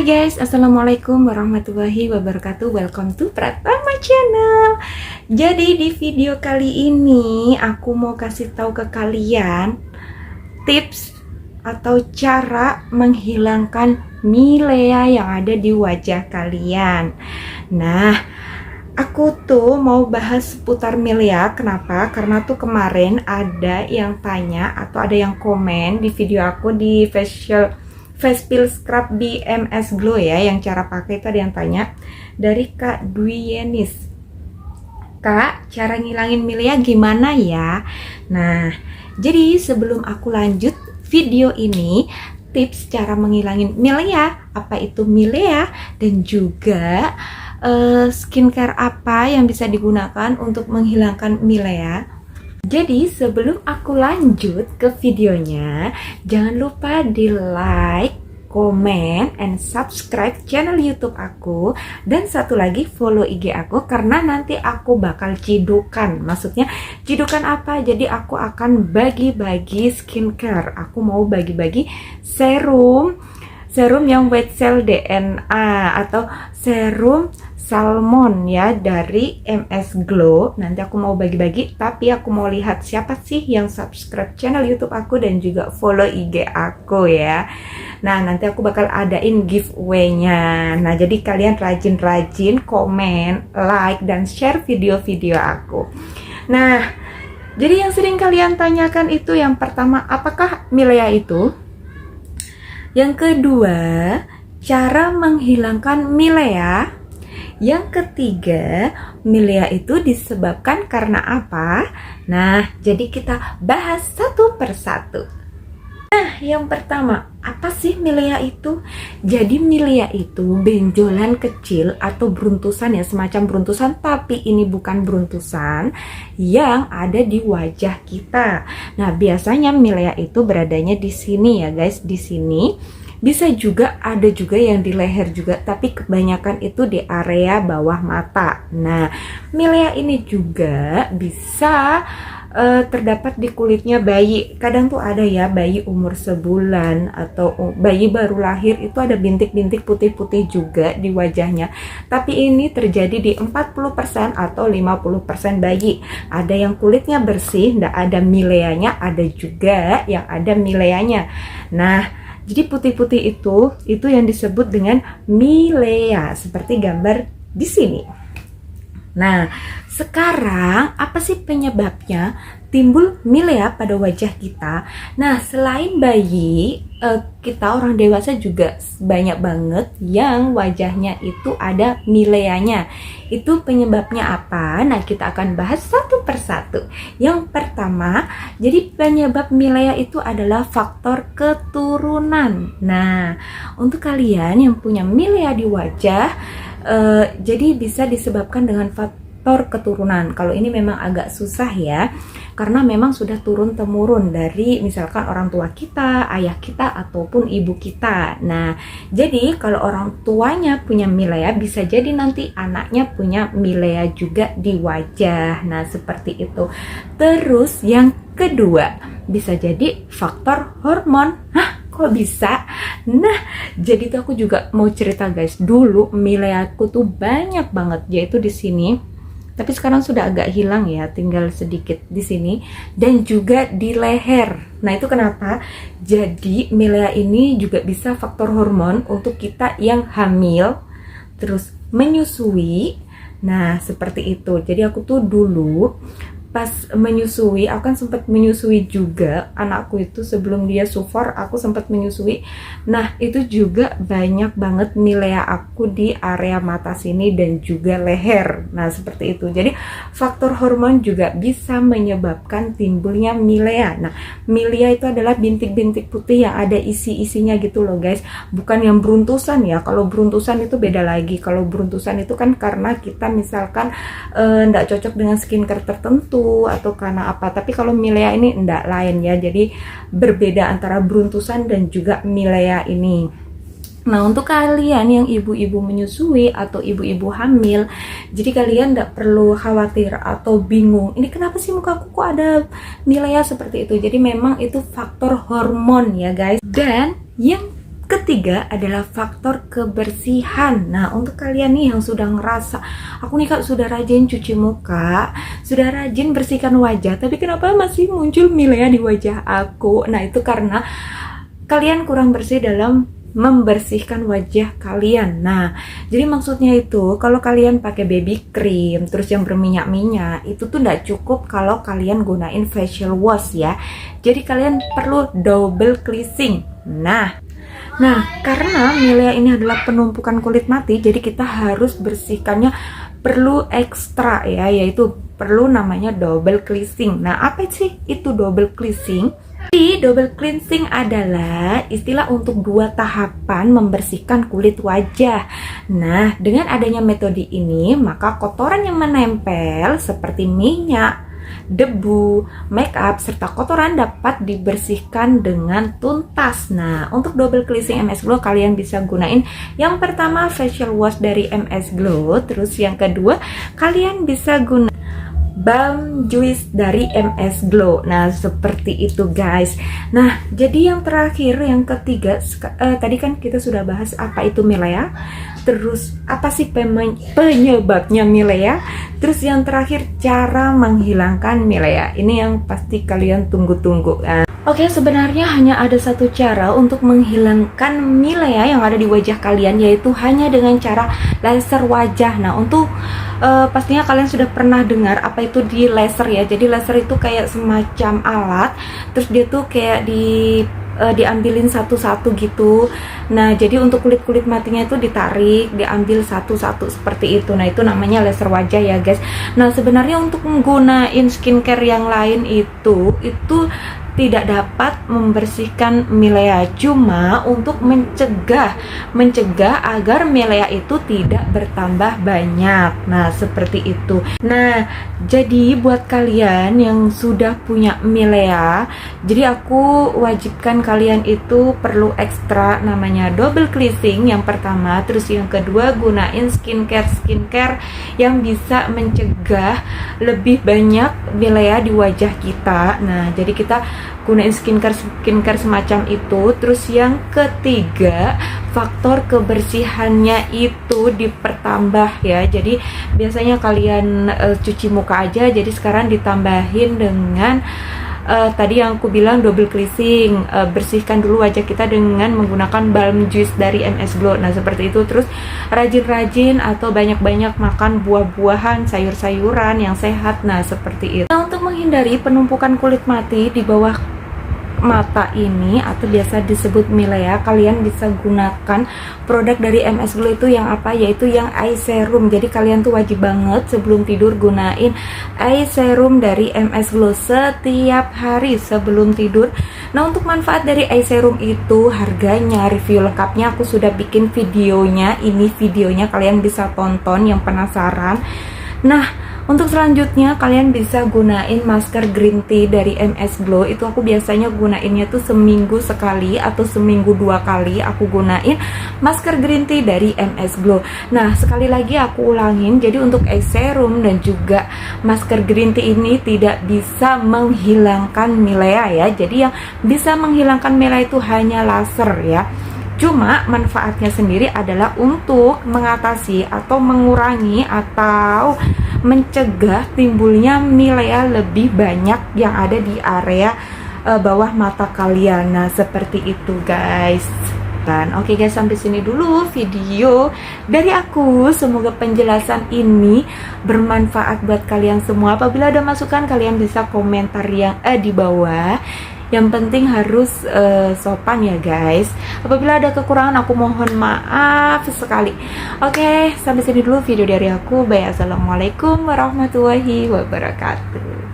Hai guys, assalamualaikum warahmatullahi wabarakatuh. Welcome to Pratama Channel. Jadi di video kali ini aku mau kasih tahu ke kalian tips atau cara menghilangkan milea yang ada di wajah kalian. Nah, aku tuh mau bahas seputar milea. Kenapa? Karena tuh kemarin ada yang tanya atau ada yang komen di video aku di Face Peel Scrub BMS Glow ya, yang cara pakai itu ada yang tanya dari Kak Dwi Yenis. Kak, cara ngilangin milea gimana ya? Nah, jadi sebelum aku lanjut video ini, tips cara menghilangin milea, apa itu milea, dan juga skincare apa yang bisa digunakan untuk menghilangkan milea. Jadi sebelum aku lanjut ke videonya, jangan lupa di like, comment, and subscribe channel YouTube aku. Dan satu lagi follow IG aku, karena nanti aku bakal cidukan. Maksudnya cidukan apa? Jadi aku akan bagi-bagi skincare. Aku mau bagi-bagi serum yang White Cell DNA atau serum salmon ya dari MS Glow. Nanti aku mau bagi-bagi, tapi aku mau lihat siapa sih yang subscribe channel YouTube aku dan juga follow IG aku ya. Nah, nanti aku bakal adain giveaway-nya. Nah, jadi kalian rajin-rajin komen, like, dan share video-video aku. Nah, jadi yang sering kalian tanyakan itu yang pertama, apakah milea itu? Yang kedua, cara menghilangkan milea. Yang ketiga, milea itu disebabkan karena apa? Nah, jadi kita bahas satu persatu. Nah, yang pertama, apa sih milea itu? Jadi milea itu benjolan kecil atau beruntusan ya, semacam beruntusan, tapi ini bukan beruntusan yang ada di wajah kita. Nah, biasanya milea itu beradanya di sini ya guys, di sini. Bisa juga ada juga yang di leher juga, tapi kebanyakan itu di area bawah mata. Nah, milea ini juga bisa terdapat di kulitnya bayi. Kadang tuh ada ya bayi umur sebulan atau bayi baru lahir itu ada bintik-bintik putih-putih juga di wajahnya. Tapi ini terjadi di 40% atau 50% bayi. Ada yang kulitnya bersih, nggak ada mileanya, ada juga yang ada mileanya. Nah, jadi putih-putih itu yang disebut dengan milea, seperti gambar di sini. Nah, sekarang apa sih penyebabnya timbul milea pada wajah kita? Nah, selain bayi, kita orang dewasa juga banyak banget yang wajahnya itu ada mileanya. Itu penyebabnya apa? Nah, kita akan bahas satu persatu. Yang pertama, jadi penyebab milea itu adalah faktor keturunan. Nah, untuk kalian yang punya milea di wajah, jadi bisa disebabkan dengan faktor keturunan. Kalau ini memang agak susah ya, karena memang sudah turun-temurun dari misalkan orang tua kita, ayah kita, ataupun ibu kita. Nah, jadi kalau orang tuanya punya milea, bisa jadi nanti anaknya punya milea juga di wajah. Nah, seperti itu. Terus yang kedua, bisa jadi faktor hormon. Hah? Kok bisa? Nah, jadi tuh aku juga mau cerita guys. Dulu mileaku tuh banyak banget, yaitu di sini. Tapi sekarang sudah agak hilang ya, tinggal sedikit di sini dan juga di leher. Nah, itu kenapa? Jadi milea ini juga bisa faktor hormon untuk kita yang hamil, terus menyusui. Nah, seperti itu. Jadi aku tuh dulu pas menyusui, aku kan sempat menyusui juga anakku itu sebelum dia sufar, aku sempat menyusui. Nah, itu juga banyak banget milea aku di area mata sini dan juga leher. Nah, seperti itu. Jadi faktor hormon juga bisa menyebabkan timbulnya milea. Nah, milea itu adalah bintik-bintik putih yang ada isi-isinya gitu loh guys, bukan yang beruntusan ya. Kalau beruntusan itu beda lagi. Kalau beruntusan itu kan karena kita misalkan nggak cocok dengan skincare tertentu atau karena apa, tapi kalau milea ini enggak, lain ya. Jadi berbeda antara beruntusan dan juga milea ini. Nah, untuk kalian yang ibu-ibu menyusui atau ibu-ibu hamil, jadi kalian enggak perlu khawatir atau bingung, ini kenapa sih mukaku kok ada milea seperti itu. Jadi memang itu faktor hormon ya guys. Dan yang ketiga adalah faktor kebersihan. Nah, untuk kalian nih yang sudah ngerasa, aku nih Kak sudah rajin cuci muka, sudah rajin bersihkan wajah, tapi kenapa masih muncul milea di wajah aku? Nah, itu karena kalian kurang bersih dalam membersihkan wajah kalian. Nah, jadi maksudnya itu kalau kalian pakai baby cream terus yang berminyak-minyak, itu tuh nggak cukup kalau kalian gunain facial wash ya. Jadi kalian perlu double cleansing. Nah, karena milea ini adalah penumpukan kulit mati, jadi kita harus bersihkannya perlu ekstra ya, yaitu perlu namanya double cleansing. Nah, apa sih itu double cleansing? Jadi double cleansing adalah istilah untuk 2 tahapan membersihkan kulit wajah. Nah, dengan adanya metode ini, maka kotoran yang menempel seperti minyak, debu, make up, serta kotoran dapat dibersihkan dengan tuntas. Nah, untuk double cleansing MS Glow kalian bisa gunain yang pertama facial wash dari MS Glow, terus yang kedua kalian bisa gunain balm juice dari MS Glow. Nah, seperti itu guys. Nah, jadi yang terakhir, yang ketiga, tadi kan kita sudah bahas apa itu milea, terus apa sih penyebabnya milea, terus yang terakhir cara menghilangkan milea. Ini yang pasti kalian tunggu-tunggu. Oke, sebenarnya hanya ada satu cara untuk menghilangkan milea yang ada di wajah kalian, yaitu hanya dengan cara laser wajah. Nah, untuk pastinya kalian sudah pernah dengar apa itu di laser ya. Jadi laser itu kayak semacam alat, terus dia tuh kayak diambilin satu-satu gitu. Nah, jadi untuk kulit-kulit matinya itu ditarik, diambil satu-satu seperti itu. Nah, itu namanya laser wajah ya guys. Nah, sebenarnya untuk menggunakan skincare yang lain itu tidak dapat membersihkan milea, cuma untuk mencegah agar milea itu tidak bertambah banyak. Nah, seperti itu. Nah, jadi buat kalian yang sudah punya milea, jadi aku wajibkan kalian itu perlu ekstra namanya double cleansing yang pertama, terus yang kedua gunain skincare yang bisa mencegah lebih banyak milea di wajah kita. Nah, jadi kita gunain skincare semacam itu. Terus yang ketiga, faktor kebersihannya itu dipertambah ya. Jadi biasanya kalian cuci muka aja, jadi sekarang ditambahin dengan tadi yang aku bilang double cleansing, bersihkan dulu wajah kita dengan menggunakan balm juice dari MS Glow. Nah, seperti itu. Terus rajin-rajin atau banyak-banyak makan buah-buahan, sayur-sayuran yang sehat. Nah, seperti itu. Nah, untuk menghindari penumpukan kulit mati di bawah mata ini atau biasa disebut milea, kalian bisa gunakan produk dari MS Glow itu yang apa, yaitu yang eye serum. Jadi kalian tuh wajib banget sebelum tidur gunain eye serum dari MS Glow setiap hari sebelum tidur. Nah, untuk manfaat dari eye serum itu, harganya, review lengkapnya aku sudah bikin videonya. Ini videonya kalian bisa tonton yang penasaran. Nah, untuk selanjutnya kalian bisa gunain masker green tea dari MS Glow. Itu aku biasanya gunainnya tuh seminggu sekali atau seminggu 2 kali aku gunain masker green tea dari MS Glow. Nah, sekali lagi aku ulangin, jadi untuk eye serum dan juga masker green tea ini tidak bisa menghilangkan milea ya. Jadi yang bisa menghilangkan milea itu hanya laser ya. Cuma manfaatnya sendiri adalah untuk mengatasi atau mengurangi atau mencegah timbulnya milea lebih banyak yang ada di area bawah mata kalian. Nah, seperti itu guys. Dan oke guys, sampai sini dulu video dari aku. Semoga penjelasan ini bermanfaat buat kalian semua. Apabila ada masukan, kalian bisa komentar yang di bawah. Yang penting harus sopan ya guys. Apabila ada kekurangan, aku mohon maaf sekali. Oke, sampai sini dulu video dari aku. Bye, assalamualaikum warahmatullahi wabarakatuh.